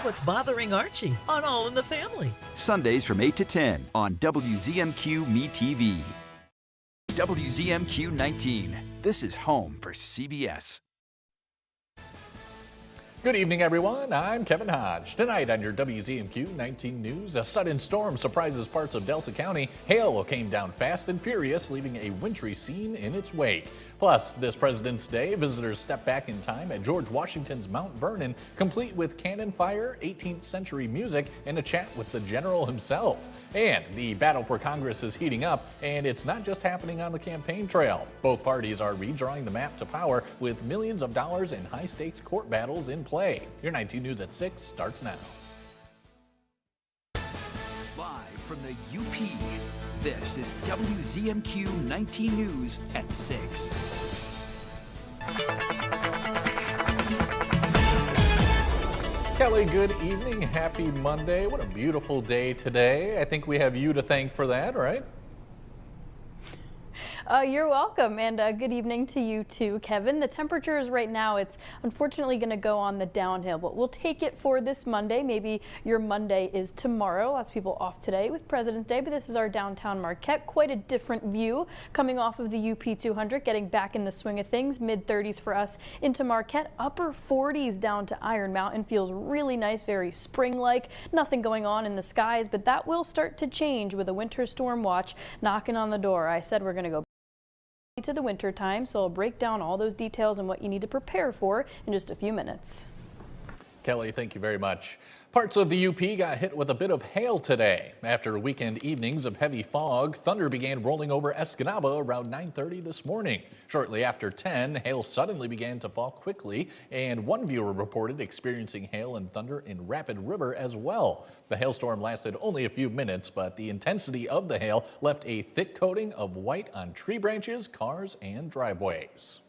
what's bothering Archie on All in the Family. Sundays from 8 to 10 on WZMQ Me TV. WZMQ 19. This is home for CBS. Good evening, everyone. I'm Kevin Hodge. Tonight on your WZMQ 19 News, a sudden storm surprises parts of Delta County. Hail came down fast and furious, leaving a wintry scene in its wake. Plus, this President's Day, visitors step back in time at George Washington's Mount Vernon, complete with cannon fire, 18th century music, and a chat with the general himself. And the battle for Congress is heating up, and it's not just happening on the campaign trail. Both parties are redrawing the map to power with millions of dollars in high-stakes court battles in play. Your 19 News at 6 starts now. Live from the UP, this is WZMQ 19 News at 6. Kelly, good evening. Happy Monday. What a beautiful day today. I think we have you to thank for that, right? You're welcome, and good evening to you too, Kevin. The temperatures right now, it's unfortunately going to go on the downhill, but we'll take it for this Monday. Maybe your Monday is tomorrow. Lots of people off today with President's Day, but this is our downtown Marquette. Quite a different view coming off of the UP 200, getting back in the swing of things. Mid-30s for us into Marquette. Upper 40s down to Iron Mountain. Feels really nice, very spring-like. Nothing going on in the skies, but that will start to change with a winter storm watch knocking on the door. I said we're going to go to the winter time, so I'll break down all those details and what you need to prepare for in just a few minutes. Kelly, thank you very much. Parts of the UP got hit with a bit of hail today. After weekend evenings of heavy fog, thunder began rolling over Escanaba around 9:30 this morning. Shortly after 10, hail suddenly began to fall quickly, and one viewer reported experiencing hail and thunder in Rapid River as well. The hailstorm lasted only a few minutes, but the intensity of the hail left a thick coating of white on tree branches, cars, and driveways.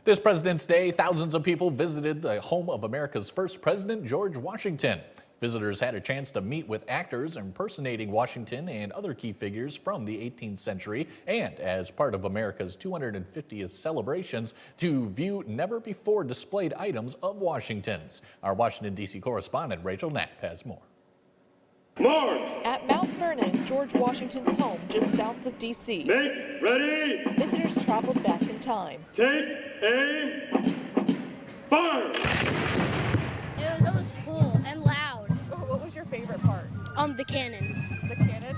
This President's Day, thousands of people visited the home of America's first president, George Washington. Visitors had a chance to meet with actors impersonating Washington and other key figures from the 18th century, and as part of America's 250th celebrations, to view never-before displayed items of Washington's. Our Washington, D.C. correspondent, Rachel Knapp, has more. March! At Mount Vernon, George Washington's home just south of D.C. Make ready! Visitors traveled back in time. Take a fire! It was cool and loud. What was your favorite part? The cannon. The cannon?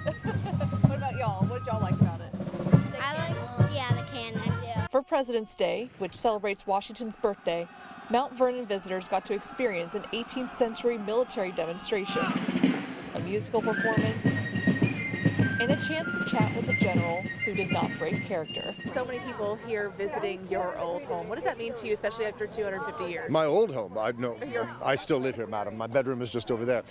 What about y'all? What did y'all like about it? I like, the cannon. Yeah. For President's Day, which celebrates Washington's birthday, Mount Vernon visitors got to experience an 18th century military demonstration, a musical performance, and a chance to chat with the general who did not break character. So many people here visiting your old home. What does that mean to you, especially after 250 years? My old home, I still live here, madam. My bedroom is just over there.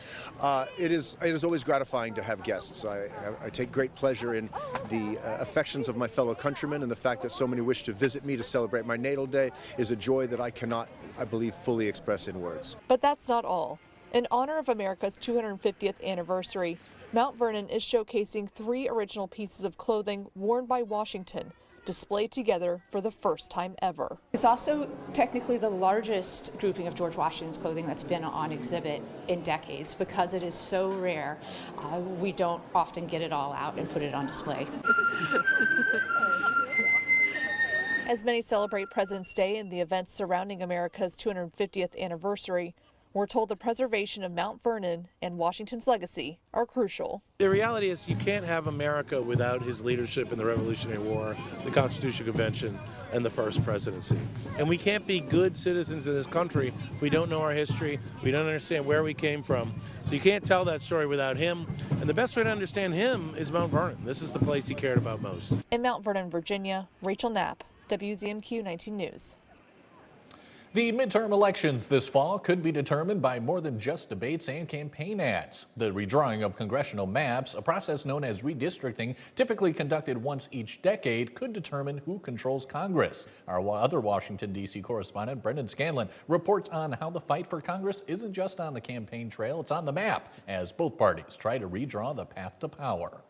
It is always gratifying to have guests. I take great pleasure in the affections of my fellow countrymen, and the fact that so many wish to visit me to celebrate my natal day is a joy that I cannot, I believe, fully express in words. But that's not all. In honor of America's 250th anniversary, Mount Vernon is showcasing 3 original pieces of clothing worn by Washington, displayed together for the first time ever. It's also technically the largest grouping of George Washington's clothing that's been on exhibit in decades because it is so rare. We don't often get it all out and put it on display. As many celebrate President's Day and the events surrounding America's 250th anniversary, we're told the preservation of Mount Vernon and Washington's legacy are crucial. The reality is you can't have America without his leadership in the Revolutionary War, the Constitutional Convention, and the first presidency. And we can't be good citizens in this country if we don't know our history, we don't understand where we came from. So you can't tell that story without him. And the best way to understand him is Mount Vernon. This is the place he cared about most. In Mount Vernon, Virginia, Rachel Knapp, WZMQ 19 News. The midterm elections this fall could be determined by more than just debates and campaign ads. The redrawing of congressional maps, a process known as redistricting, typically conducted once each decade, could determine who controls Congress. Our other Washington, D.C. correspondent, Brendan Scanlon, reports on how the fight for Congress isn't just on the campaign trail, it's on the map, as both parties try to redraw the path to power.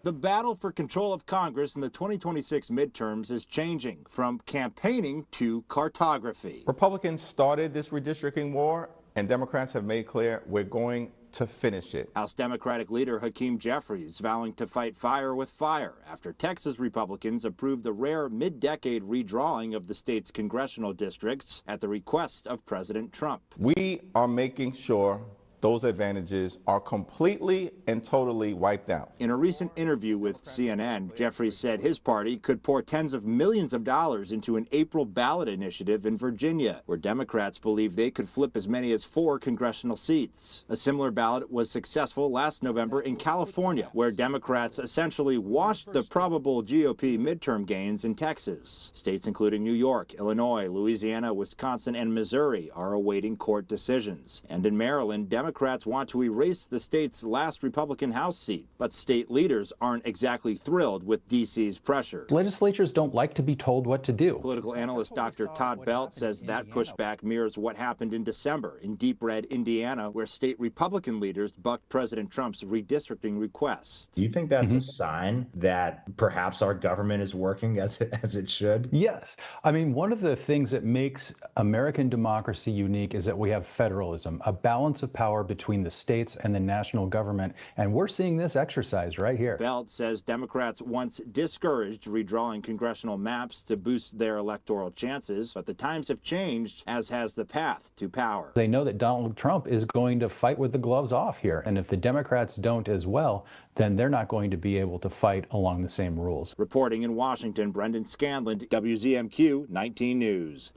The battle for control of Congress in the 2026 midterms is changing from campaigning to cartography. Republicans started this redistricting war and Democrats have made clear we're going to finish it. House Democratic leader Hakeem Jeffries vowing to fight fire with fire after Texas Republicans approved the rare mid-decade redrawing of the state's congressional districts at the request of President Trump. We are making sure those advantages are completely and totally wiped out. In a recent interview with CNN, Jeffries said his party could pour tens of millions of dollars into an April ballot initiative in Virginia, where Democrats believe they could flip as many as 4 congressional seats. A similar ballot was successful last November in California, where Democrats essentially washed the probable GOP midterm gains in Texas. States including New York, Illinois, Louisiana, Wisconsin, and Missouri are awaiting court decisions. And in Maryland, Democrats want to erase the state's last Republican House seat, but state leaders aren't exactly thrilled with D.C.'s pressure. Legislatures don't like to be told what to do. Political analyst Dr. Todd Belt says that pushback mirrors what happened in December in deep red Indiana, where state Republican leaders bucked President Trump's redistricting request. Do you think that's a sign that perhaps our government is working as it should? Yes. I mean, one of the things that makes American democracy unique is that we have federalism, a balance of power between the states and the national government, and we're seeing this exercise right here. Belt says Democrats once discouraged redrawing congressional maps to boost their electoral chances, but the times have changed, as has the path to power. They know that Donald Trump is going to fight with the gloves off here, and if the Democrats don't as well, then they're not going to be able to fight along the same rules. Reporting in Washington, Brendan Scanlon, WZMQ 19 News.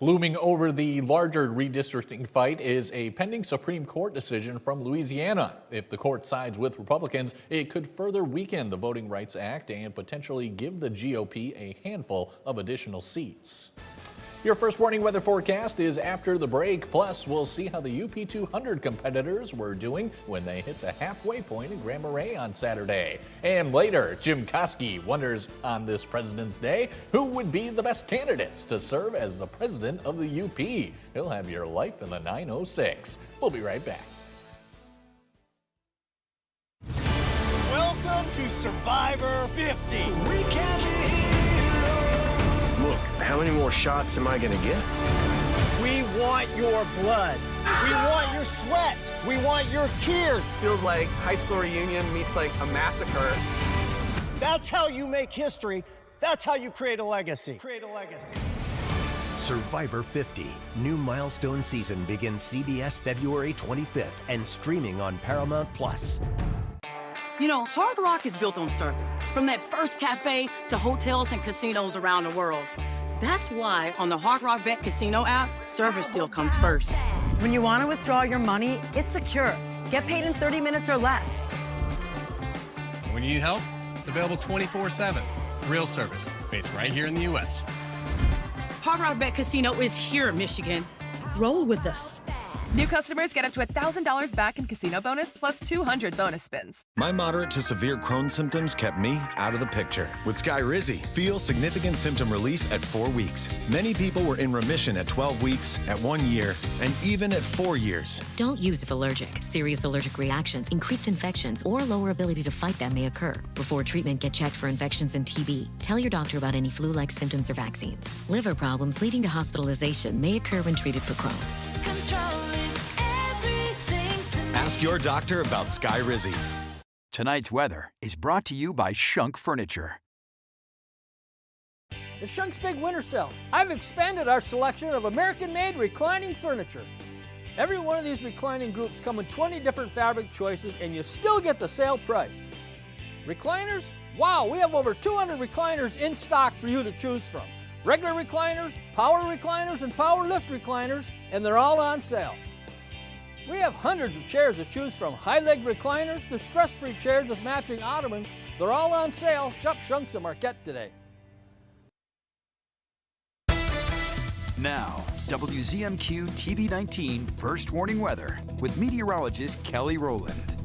Looming over the larger redistricting fight is a pending Supreme Court decision from Louisiana. If the court sides with Republicans, it could further weaken the Voting Rights Act and potentially give the GOP a handful of additional seats. Your first warning weather forecast is after the break. Plus, we'll see how the UP 200 competitors were doing when they hit the halfway point in Grand Marais on Saturday. And later, Jim Koski wonders on this President's Day who would be the best candidates to serve as the president of the UP. He'll have your life in the 906. We'll be right back. Welcome to Survivor 50. We can be Look, how many more shots am I gonna get? We want your blood. We want your sweat. We want your tears. Feels like high school reunion meets like a massacre. That's how you make history. That's how you create a legacy. Survivor 50, new milestone season begins CBS February 25th and streaming on Paramount+. You know, Hard Rock is built on service, from that first cafe to hotels and casinos around the world. That's why on the Hard Rock Bet Casino app, service still comes first. When you want to withdraw your money, it's secure. Get paid in 30 minutes or less. When you need help, it's available 24/7. Real service, based right here in the U.S. Hard Rock Bet Casino is here in Michigan. Roll with us. New customers get up to $1,000 back in casino bonus plus 200 bonus spins. My moderate to severe Crohn's symptoms kept me out of the picture. With Skyrizi, feel significant symptom relief at 4 weeks. Many people were in remission at 12 weeks, at 1 year, and even at 4 years. Don't use if allergic. Serious allergic reactions, increased infections, or lower ability to fight them may occur. Before treatment, get checked for infections and TB. Tell your doctor about any flu-like symptoms or vaccines. Liver problems leading to hospitalization may occur when treated for Crohn's. Ask your doctor about Skyrizi. Tonight's weather is brought to you by Shunk Furniture. The Shunk's Big Winter Sale. I've expanded our selection of American-made reclining furniture. Every one of these reclining groups come with 20 different fabric choices, and you still get the sale price. Recliners? Wow, we have over 200 recliners in stock for you to choose from. Regular recliners, power recliners, and power lift recliners, and they're all on sale. We have hundreds of chairs to choose from, high-leg recliners to stress-free chairs with matching ottomans. They're all on sale. Shop Shunks at Marquette today. Now, WZMQ TV 19 First Warning Weather with meteorologist Kelly Rowland.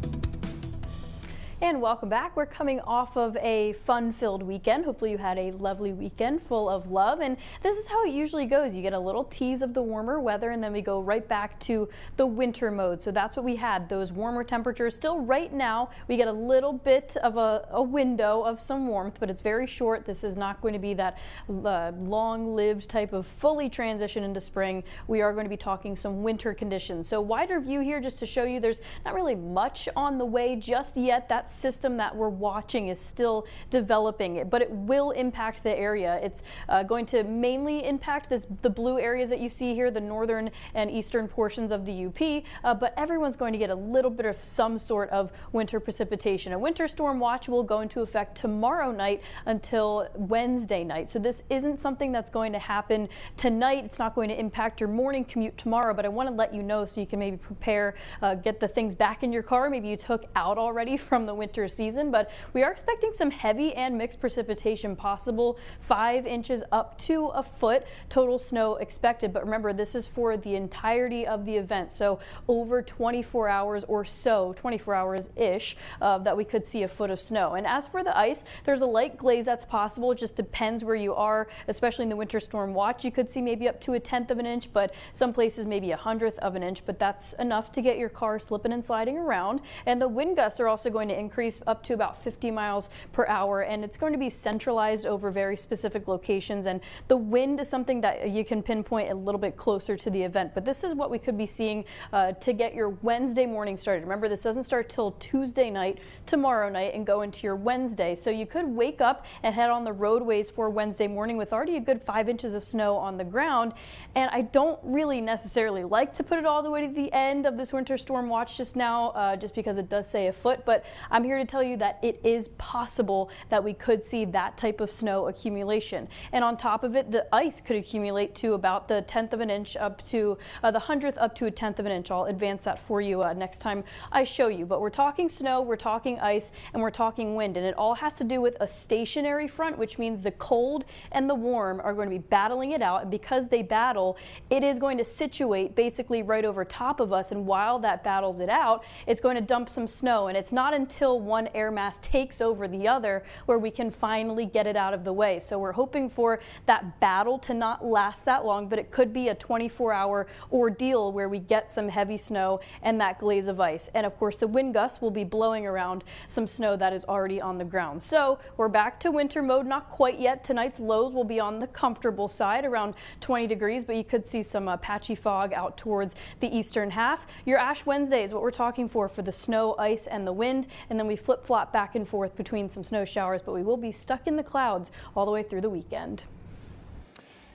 And welcome back. We're coming off of a fun-filled weekend. Hopefully you had a lovely weekend full of love. And this is how it usually goes. You get a little tease of the warmer weather and then we go right back to the winter mode. So that's what we had, those warmer temperatures. Still right now, we get a little bit of a window of some warmth, but it's very short. This is not going to be that long-lived type of fully transition into spring. We are going to be talking some winter conditions. So wider view here just to show you there's not really much on the way just yet. That system that we're watching is still developing, but it will impact the area. It's going to mainly impact the blue areas that you see here, the northern and eastern portions of the UP, but everyone's going to get a little bit of some sort of winter precipitation. A winter storm watch will go into effect tomorrow night until Wednesday night. So this isn't something that's going to happen tonight. It's not going to impact your morning commute tomorrow, but I want to let you know so you can maybe prepare, get the things back in your car. Maybe you took out already from the winter season, but we are expecting some heavy and mixed precipitation possible, 5 inches up to a foot total snow expected. But remember, this is for the entirety of the event. So over 24 hours or so, 24 hours-ish, that we could see a foot of snow. And as for the ice, there's a light glaze that's possible. It just depends where you are, especially in the winter storm watch. You could see maybe up to 1/10 of an inch, but some places maybe 1/100 of an inch, but that's enough to get your car slipping and sliding around. And the wind gusts are also going to increase up to about 50 miles per hour, and it's going to be centralized over very specific locations. And the wind is something that you can pinpoint a little bit closer to the event. But this is what we could be seeing to get your Wednesday morning started. Remember, this doesn't start till Tuesday night, tomorrow night, and go into your Wednesday. So you could wake up and head on the roadways for Wednesday morning with already a good 5 inches of snow on the ground. And I don't really necessarily like to put it all the way to the end of this winter storm watch just now, just because it does say a foot, but I'm here to tell you that it is possible that we could see that type of snow accumulation. And on top of it, the ice could accumulate to about the 1/10 of an inch up to the 100th up to 1/10 of an inch. I'll advance that for you next time I show you. But we're talking snow, we're talking ice, and we're talking wind. And it all has to do with a stationary front, which means the cold and the warm are going to be battling it out. And because they battle, it is going to situate basically right over top of us. And while that battles it out, it's going to dump some snow. And it's not until one air mass takes over the other where we can finally get it out of the way. So we're hoping for that battle to not last that long, but it could be a 24-hour ordeal where we get some heavy snow and that glaze of ice. And of course, the wind gusts will be blowing around some snow that is already on the ground. So we're back to winter mode, not quite yet. Tonight's lows will be on the comfortable side, around 20 degrees, but you could see some patchy fog out towards the eastern half. Your Ash Wednesday is what we're talking for the snow, ice, and the wind. And then we flip-flop back and forth between some snow showers, but we will be stuck in the clouds all the way through the weekend.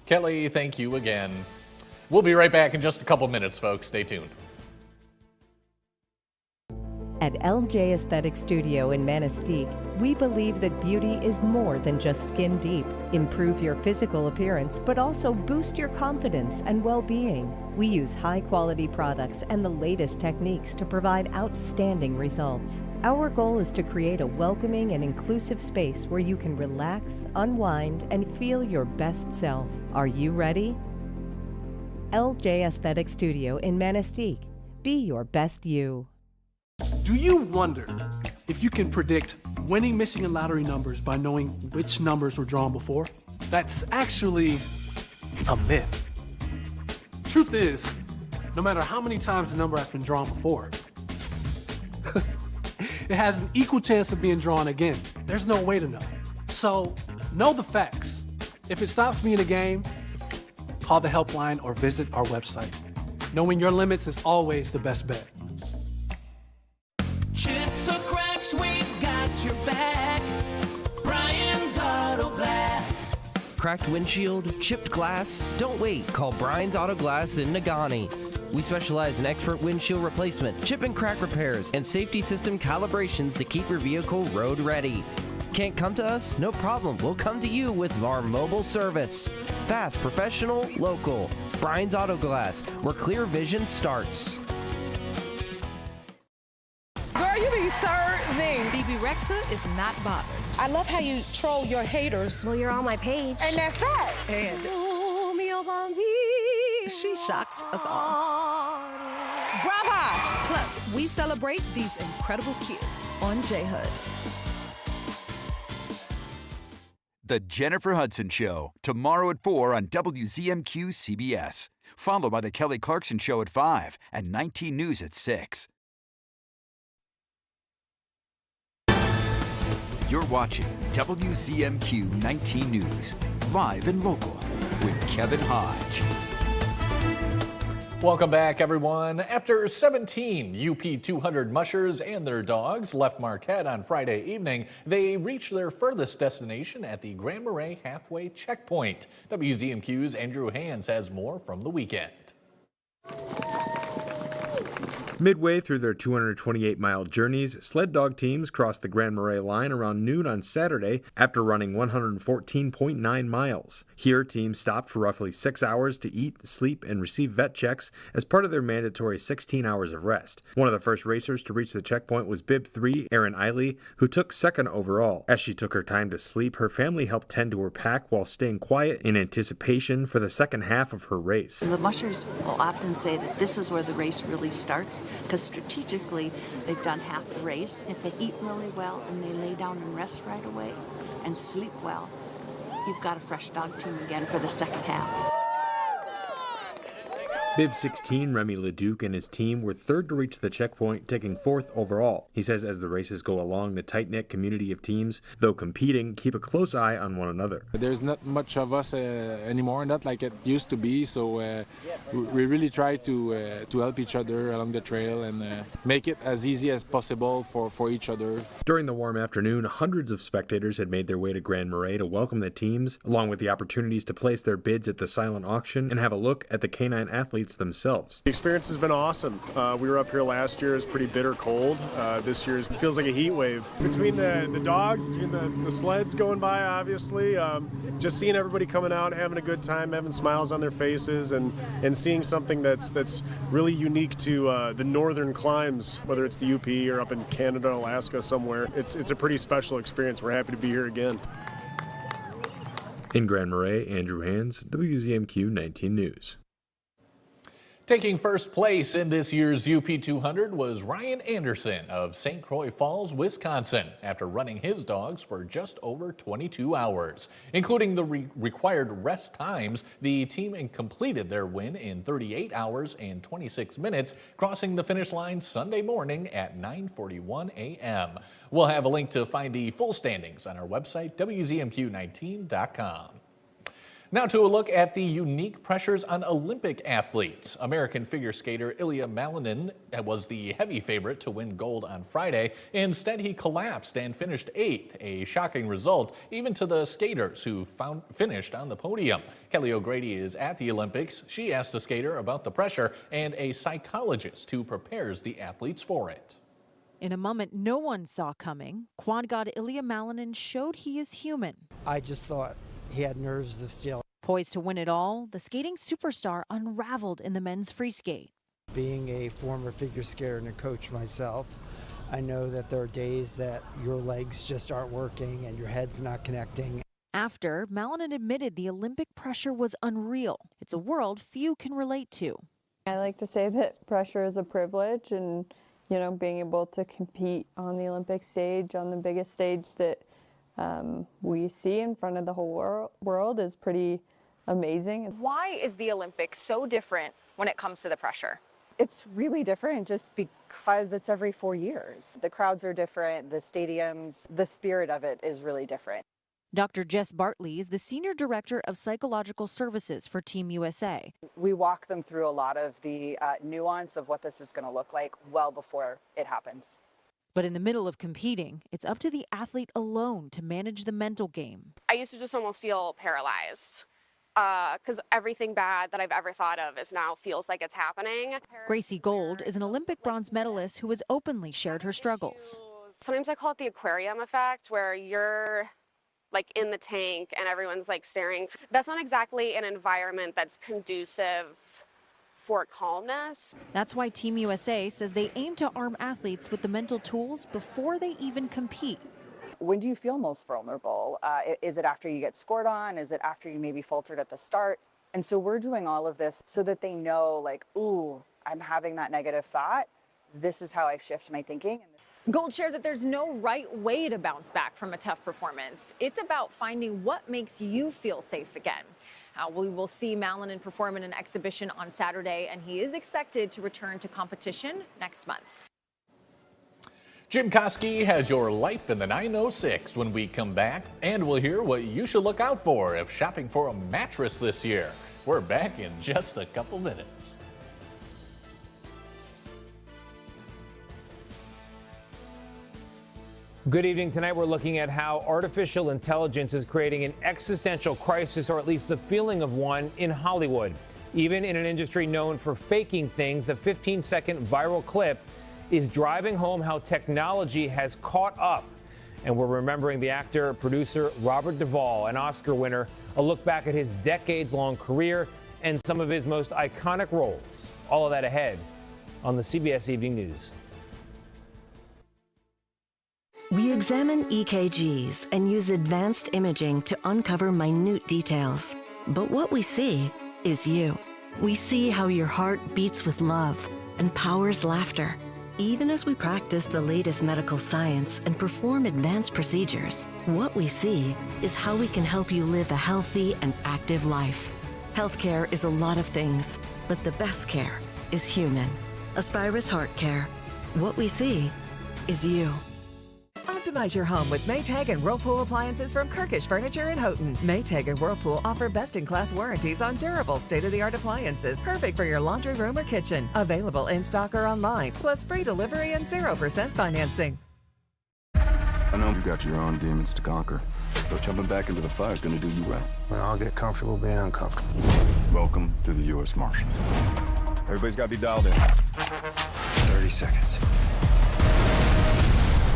Kelly, thank you again. We'll be right back in just a couple minutes, folks. Stay tuned. At LJ Aesthetic Studio in Manistee, we believe that beauty is more than just skin deep. Improve your physical appearance, but also boost your confidence and well-being. We use high-quality products and the latest techniques to provide outstanding results. Our goal is to create a welcoming and inclusive space where you can relax, unwind, and feel your best self. Are you ready? LJ Aesthetic Studio in Manistee. Be your best you. Do you wonder if you can predict winning Michigan lottery numbers by knowing which numbers were drawn before? That's actually a myth. Truth is, no matter how many times the number has been drawn before, it has an equal chance of being drawn again. There's no way to know. So, know the facts. If it stops being a game, call the helpline or visit our website. Knowing your limits is always the best bet. Chips or cracks, we got your back. Brian's Auto Glass. Cracked windshield, chipped glass? Don't wait. Call Brian's Auto Glass in Nagani. We specialize in expert windshield replacement, chip and crack repairs, and safety system calibrations to keep your vehicle road ready. Can't come to us? No problem. We'll come to you with our mobile service. Fast, professional, local. Brian's Auto Glass, where clear vision starts. Girl, you be serving. BB Rexa is not bothered. I love how you troll your haters. Well, you're on my page. And that's that. And she shocks us all. Brava! Plus, we celebrate these incredible kids. on J-Hood. The Jennifer Hudson Show, tomorrow at 4 on WZMQ CBS. Followed by The Kelly Clarkson Show at 5 and 19 News at 6. You're watching WZMQ 19 News, live and local, with Kevin Hodge. Welcome back, everyone. After 17 UP 200 mushers and their dogs left Marquette on Friday evening, they reached their furthest destination at the Grand Marais halfway checkpoint. WZMQ's Andrew Hans has more from the weekend. Midway through their 228-mile journeys, sled dog teams crossed the Grand Marais line around noon on Saturday after running 114.9 miles. Here, teams stopped for roughly 6 hours to eat, sleep, and receive vet checks as part of their mandatory 16 hours of rest. One of the first racers to reach the checkpoint was Bib 3, Erin Eiley, who took second overall. As she took her time to sleep, her family helped tend to her pack while staying quiet in anticipation for the second half of her race. The mushers will often say that this is where the race really starts, because strategically they've done half the race. If they eat really well and they lay down and rest right away and sleep well, you've got a fresh dog team again for the second half. Bib 16, Remy Leduc, and his team were third to reach the checkpoint, taking fourth overall. He says as the races go along, the tight-knit community of teams, though competing, keep a close eye on one another. There's not much of us anymore, not like it used to be, so we really try to help each other along the trail and make it as easy as possible for each other. During the warm afternoon, hundreds of spectators had made their way to Grand Marais to welcome the teams, along with the opportunities to place their bids at the silent auction and have a look at the canine athletes themselves. The experience has been awesome. We were up here last year. It was pretty bitter cold. This year it feels like a heat wave. Between the dogs, between the sleds going by, obviously, just seeing everybody coming out, having a good time, having smiles on their faces, and seeing something that's really unique to the northern climes, whether it's the UP or up in Canada, Alaska, somewhere. It's a pretty special experience. We're happy to be here again. In Grand Marais, Andrew Hans, WZMQ 19 News. Taking first place in this year's UP 200 was Ryan Anderson of St. Croix Falls, Wisconsin, after running his dogs for just over 22 hours. Including the required rest times, the team completed their win in 38 hours and 26 minutes, crossing the finish line Sunday morning at 9:41 a.m. We'll have a link to find the full standings on our website, WZMQ19.com. Now to a look at the unique pressures on Olympic athletes. American figure skater Ilya Malinin was the heavy favorite to win gold on Friday. Instead, he collapsed and finished 8th, a shocking result even to the skaters who finished on the podium. Kelly O'Grady is at the Olympics. She asked a skater about the pressure and a psychologist who prepares the athletes for it. In a moment no one saw coming, quad god Ilya Malinin showed he is human. I just thought he had nerves of steel. Poised to win it all, the skating superstar unraveled in the men's free skate. Being a former figure skater and a coach myself, I know that there are days that your legs just aren't working and your head's not connecting. After, Malinin admitted the Olympic pressure was unreal. It's a world few can relate to. I like to say that pressure is a privilege, and being able to compete on the Olympic stage, on the biggest stage that we see in front of the whole world is pretty amazing. Why is the Olympics so different when it comes to the pressure? It's really different just because it's every 4 years. The crowds are different, the stadiums, the spirit of it is really different. Dr. Jess Bartley is the Senior Director of Psychological Services for Team USA. We walk them through a lot of the nuance of what this is going to look like well before it happens. But in the middle of competing, it's up to the athlete alone to manage the mental game. I used to just almost feel paralyzed because everything bad that I've ever thought of is now feels like it's happening. Gracie Gold is an Olympic bronze medalist who has openly shared her struggles. Sometimes I call it the aquarium effect, where you're like in the tank and everyone's like staring. That's not exactly an environment that's conducive for calmness. That's why Team USA says they aim to arm athletes with the mental tools before they even compete. When do you feel most vulnerable? Is it after you get scored on? Is it after you maybe faltered at the start? And so we're doing all of this so that they know, like, ooh, I'm having that negative thought. This is how I shift my thinking. Gold shared that there's no right way to bounce back from a tough performance. It's about finding what makes you feel safe again. We will see Malinin perform in an exhibition on Saturday, and he is expected to return to competition next month. Jim Koski has your life in the 906 when we come back, and we'll hear what you should look out for if shopping for a mattress this year. We're back in just a couple minutes. Good evening. Tonight we're looking at how artificial intelligence is creating an existential crisis, or at least the feeling of one, in Hollywood. Even in an industry known for faking things, a 15-second viral clip is driving home how technology has caught up. And we're remembering the actor, producer Robert Duvall, an Oscar winner, a look back at his decades-long career and some of his most iconic roles. All of that ahead on the CBS Evening News. We examine EKGs and use advanced imaging to uncover minute details. But what we see is you. We see how your heart beats with love and powers laughter. Even as we practice the latest medical science and perform advanced procedures, what we see is how we can help you live a healthy and active life. Healthcare is a lot of things, but the best care is human. Aspirus Heart Care. What we see is you. Optimize your home with Maytag and Whirlpool appliances from Kirkish Furniture in Houghton. Maytag and Whirlpool offer best-in-class warranties on durable, state-of-the-art appliances, perfect for your laundry room or kitchen. Available in stock or online, plus free delivery and 0% financing. I know you got your own demons to conquer, but jumping back into the fire is going to do you right. Well, I'll get comfortable being uncomfortable. Welcome to the U.S. Marshals. Everybody's got to be dialed in. 30 seconds.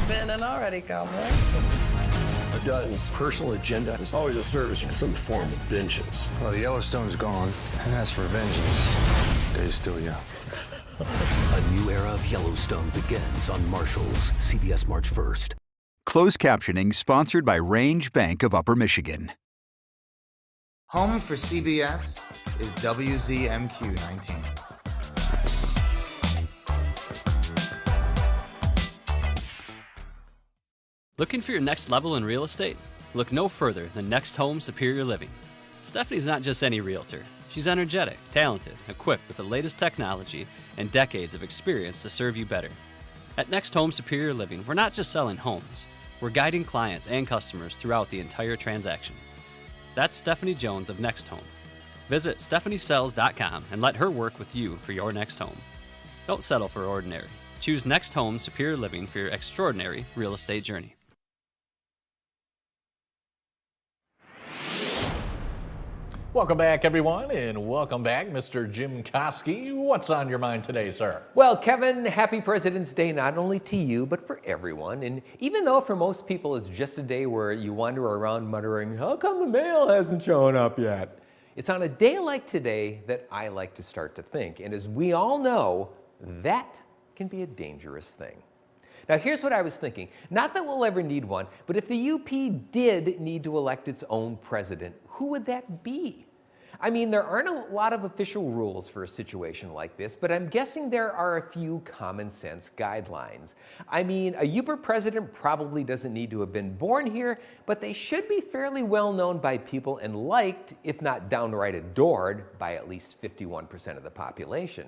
Been already, cowboy. A Dutton's personal agenda is always a service in some form of vengeance. Well, the Yellowstone's gone, and as for vengeance, day's still young. A new era of Yellowstone begins on Marshals, CBS March 1st. Closed captioning sponsored by Range Bank of Upper Michigan. Home for CBS is WZMQ 19. Looking for your next level in real estate? Look no further than Next Home Superior Living. Stephanie's not just any realtor. She's energetic, talented, equipped with the latest technology, and decades of experience to serve you better. At Next Home Superior Living, we're not just selling homes. We're guiding clients and customers throughout the entire transaction. That's Stephanie Jones of Next Home. Visit stephaniesells.com and let her work with you for your next home. Don't settle for ordinary. Choose Next Home Superior Living for your extraordinary real estate journey. Welcome back, everyone, and welcome back, Mr. Jim Koski. What's on your mind today, sir? Well, Kevin, happy President's Day not only to you, but for everyone. And even though for most people it's just a day where you wander around muttering, how come the mail hasn't shown up yet? It's on a day like today that I like to start to think. And as we all know, that can be a dangerous thing. Now, here's what I was thinking. Not that we'll ever need one, but if the UP did need to elect its own president, who would that be? I mean, there aren't a lot of official rules for a situation like this, but I'm guessing there are a few common sense guidelines. I mean, a Upper president probably doesn't need to have been born here, but they should be fairly well known by people and liked, if not downright adored, by at least 51% of the population.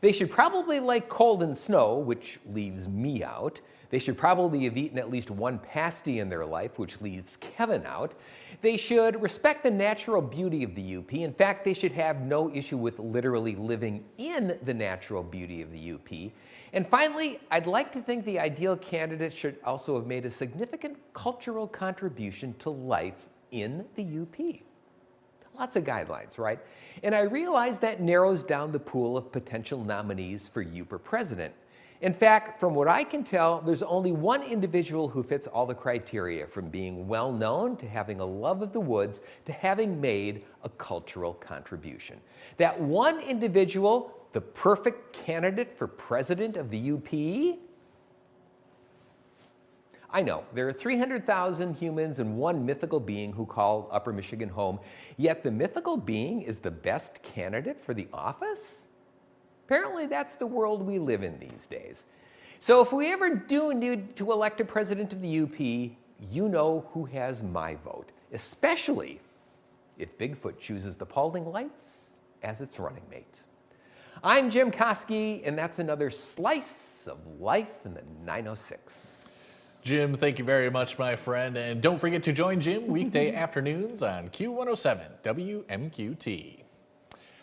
They should probably like cold and snow, which leaves me out. They should probably have eaten at least one pasty in their life, which leaves Kevin out. They should respect the natural beauty of the UP. In fact, they should have no issue with literally living in the natural beauty of the UP. And finally, I'd like to think the ideal candidate should also have made a significant cultural contribution to life in the UP. Lots of guidelines, right? And I realize that narrows down the pool of potential nominees for Upper president. In fact, from what I can tell, there's only one individual who fits all the criteria, from being well known to having a love of the woods to having made a cultural contribution. That one individual, the perfect candidate for president of the UP? I know, there are 300,000 humans and one mythical being who call Upper Michigan home, yet the mythical being is the best candidate for the office? Apparently that's the world we live in these days. So if we ever do need to elect a president of the UP, you know who has my vote, especially if Bigfoot chooses the Paulding Lights as its running mate. I'm Jim Koski, and that's another slice of life in the 906. Jim, thank you very much, my friend. And don't forget to join Jim weekday afternoons on Q107 WMQT.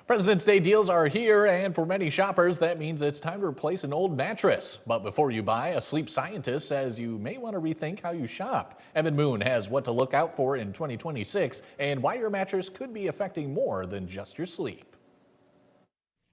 President's Day deals are here, and for many shoppers, that means it's time to replace an old mattress. But before you buy, a sleep scientist says you may want to rethink how you shop. Evan Moon has what to look out for in 2026 and why your mattress could be affecting more than just your sleep.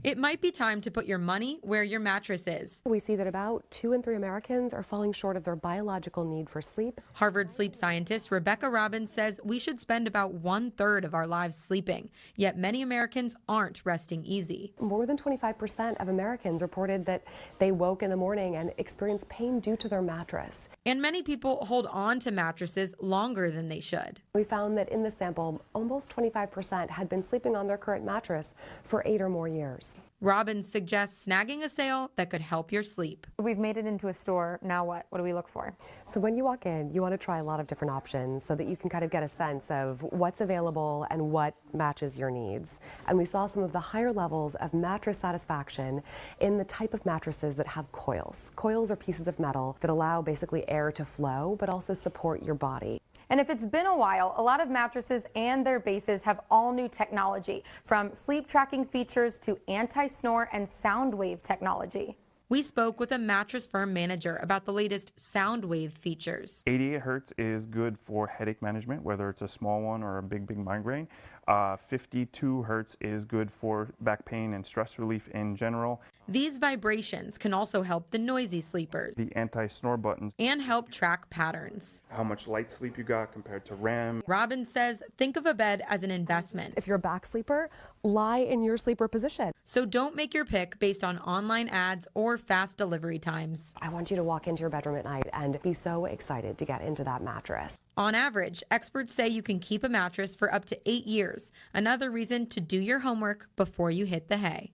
It might be time to put your money where your mattress is. We see that about 2 in 3 Americans are falling short of their biological need for sleep. Harvard sleep scientist Rebecca Robbins says we should spend about 1/3 of our lives sleeping, yet many Americans aren't resting easy. More than 25% of Americans reported that they woke in the morning and experienced pain due to their mattress. And many people hold on to mattresses longer than they should. We found that in the sample, almost 25% had been sleeping on their current mattress for 8 or more years. Robbins suggests snagging a sale that could help your sleep. We've made it into a store. Now what? What do we look for? So when you walk in, you want to try a lot of different options so that you can kind of get a sense of what's available and what matches your needs. And we saw some of the higher levels of mattress satisfaction in the type of mattresses that have coils. Coils are pieces of metal that allow basically air to flow, but also support your body. And if it's been a while, a lot of mattresses and their bases have all new technology, from sleep tracking features to anti-snore and sound wave technology. We spoke with a mattress firm manager about the latest sound wave features. 88 hertz is good for headache management, whether it's a small one or a big migraine. 52 hertz is good for back pain and stress relief in general. These vibrations can also help the noisy sleepers. The anti-snore buttons. And help track patterns. How much light sleep you got compared to REM. Robbins says think of a bed as an investment. If you're a back sleeper, lie in your sleeper position. So don't make your pick based on online ads or fast delivery times. I want you to walk into your bedroom at night and be so excited to get into that mattress. On average, experts say you can keep a mattress for up to 8 years. Another reason to do your homework before you hit the hay.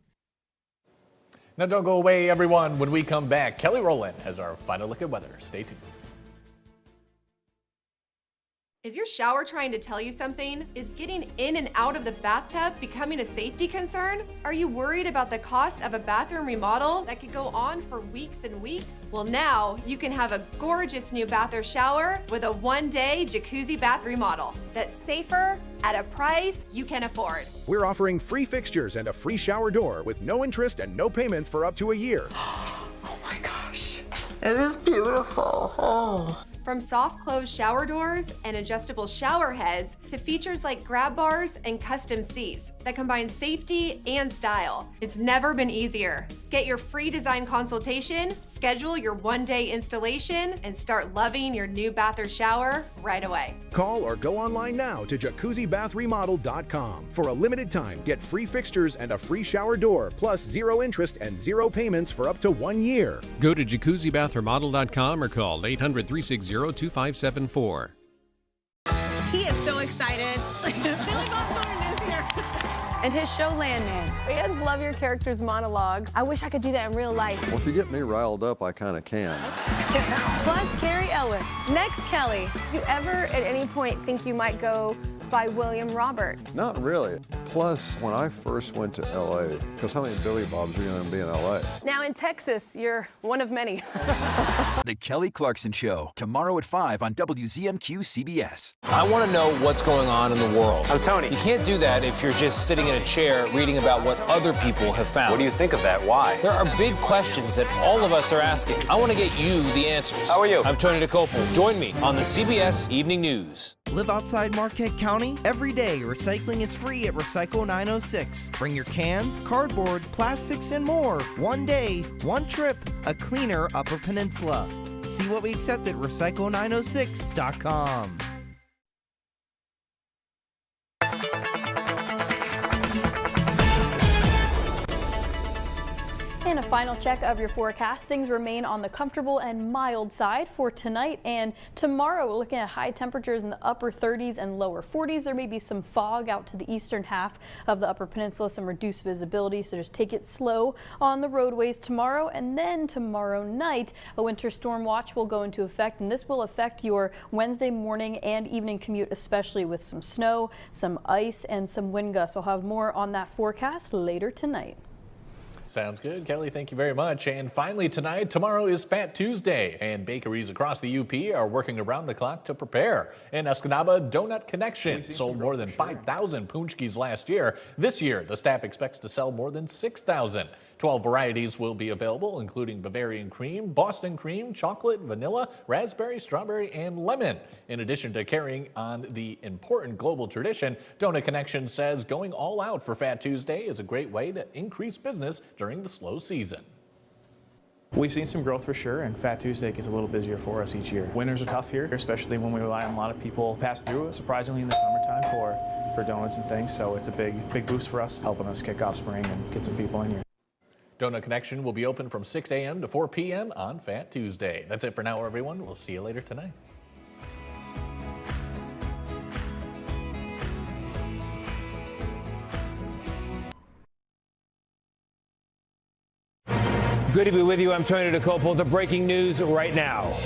Now don't go away, everyone. When we come back, Kelly Rowland has our final look at weather. Stay tuned. Is your shower trying to tell you something? Is getting in and out of the bathtub becoming a safety concern? Are you worried about the cost of a bathroom remodel that could go on for weeks and weeks? Well, now you can have a gorgeous new bath or shower with a one-day jacuzzi bath remodel that's safer at a price you can afford. We're offering free fixtures and a free shower door with no interest and no payments for up to a year. Oh my gosh, it is beautiful. Oh. From soft close shower doors and adjustable shower heads to features like grab bars and custom seats that combine safety and style. It's never been easier. Get your free design consultation, schedule your one-day installation, and start loving your new bath or shower right away. Call or go online now to jacuzzibathremodel.com. For a limited time, get free fixtures and a free shower door, plus 0 interest and 0 payments for up to 1 year. Go to jacuzzibathremodel.com or call 800-360-2574. He is so excited. Billy Bob Thornton is here. And his show Landman. Fans love your character's monologues. I wish I could do that in real life. Well, if you get me riled up, I kind of can. Plus, Carrie Ellis. Next, Kelly. Do you ever at any point think you might go by William Robert? Not really. Plus, when I first went to L.A., because how many Billy Bobs are going to be in L.A.? Now in Texas, you're one of many. The Kelly Clarkson Show, tomorrow at 5 on WZMQ CBS. I want to know what's going on in the world. I'm Tony. You can't do that if you're just sitting in a chair reading about what other people have found. What do you think of that? Why? There are big questions that all of us are asking. I want to get you the answers. How are you? I'm Tony DeCopo. Join me on the CBS Evening News. Live outside Marquette County? Every day, recycling is free at Recycle 906. Bring your cans, cardboard, plastics, and more. One day, one trip, a cleaner Upper Peninsula. See what we accept at recycle906.com. And a final check of your forecast. Things remain on the comfortable and mild side for tonight and tomorrow. We're looking at high temperatures in the upper 30s and lower 40s. There may be some fog out to the eastern half of the Upper Peninsula, some reduced visibility, so just take it slow on the roadways tomorrow. And then tomorrow night, a winter storm watch will go into effect, and this will affect your Wednesday morning and evening commute, especially with some snow, some ice, and some wind gusts. I'll have more on that forecast later tonight. Sounds good, Kelly. Thank you very much. And finally tonight, tomorrow is Fat Tuesday, and bakeries across the UP are working around the clock to prepare. In Escanaba, Donut Connection sold more than 5,000 punchkis last year. This year, the staff expects to sell more than 6,000. 12 varieties will be available, including Bavarian cream, Boston cream, chocolate, vanilla, raspberry, strawberry, and lemon. In addition to carrying on the important global tradition, Donut Connection says going all out for Fat Tuesday is a great way to increase business during the slow season. We've seen some growth for sure, and Fat Tuesday gets a little busier for us each year. Winters are tough here, especially when we rely on a lot of people pass through, surprisingly in the summertime for donuts and things, so it's a big boost for us, helping us kick off spring and get some people in here. Donut Connection will be open from 6 a.m. to 4 p.m. on Fat Tuesday. That's it for now, everyone. We'll see you later tonight. Good to be with you. I'm Tony DeCopo. The breaking news right now.